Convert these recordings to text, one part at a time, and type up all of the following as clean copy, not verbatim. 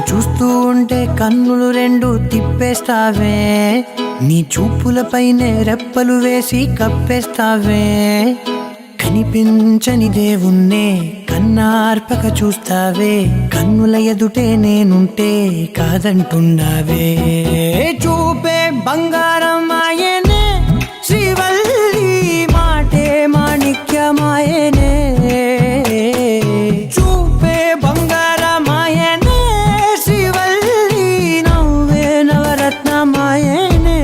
చూస్తూ ఉంటే కన్నులు రెండు తిప్పేస్తావే, నీ చూపులపైనే రెప్పలు వేసి కప్పేస్తావే. కనిపించని దేవుణ్ణే కన్నార్పక చూస్తావే, కన్నుల ఎదుటే నేనుంటే కాదంటున్నావే. చూపే బంగారం ఆయనే, శ్రీవల్లి మాటే మాణిక్యమాయనే. చూపే బంగారం ఆయనే, శ్రీవల్లి నవ్వే నవరత్నమాయనే.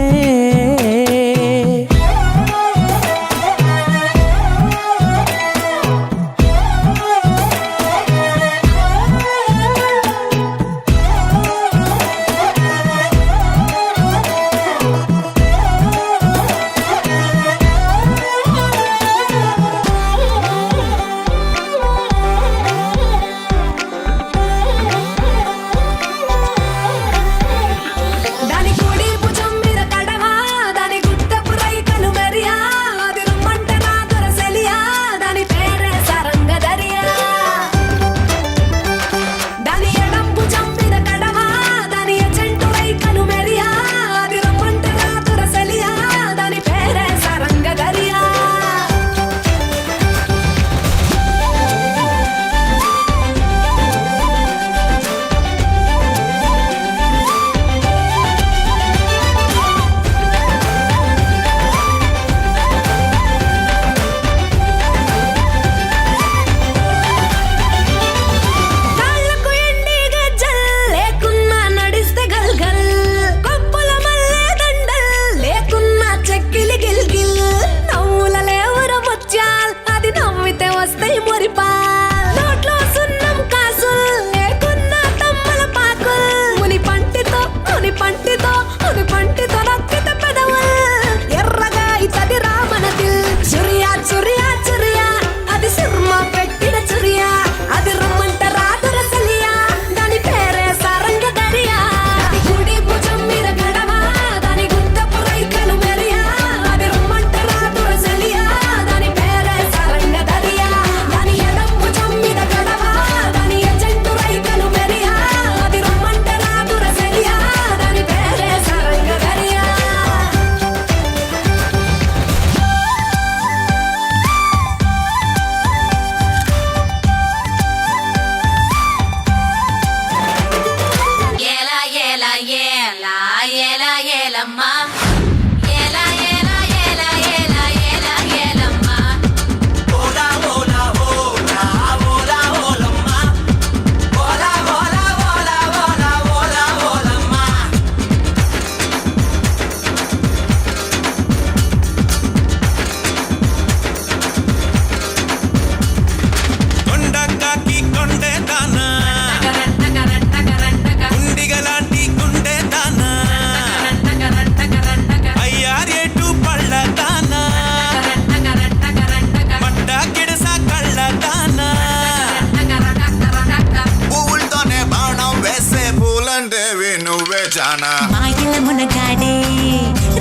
మునగాడే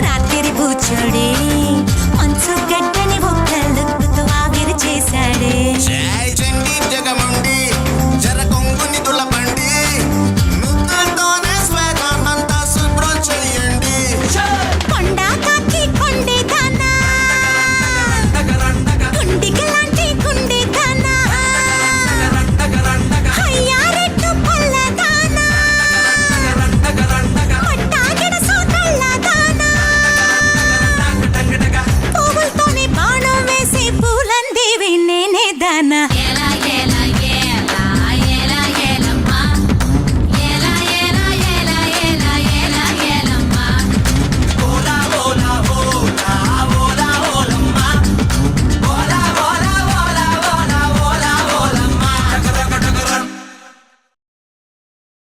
రాత్రి పూచోడే మంచు గడ్డని ఒక్కలుతో ఆవిరి చేశాడే. జగమండి జర కొంగుని తులపండి, ముద్దులతోనే స్వేదాన్నంతా శుభ్రం చెయ్యండి. కొండా కాకి కొండే దానా, గుండికి లాంటి గుండె దానా, అయ్యారెట్టు పళ్ళ దానా, మట్టాగిడ సోకళ్ళ దానా, పువ్వులతోనే బాణం వేసి పూలందేవి నేనే దానా.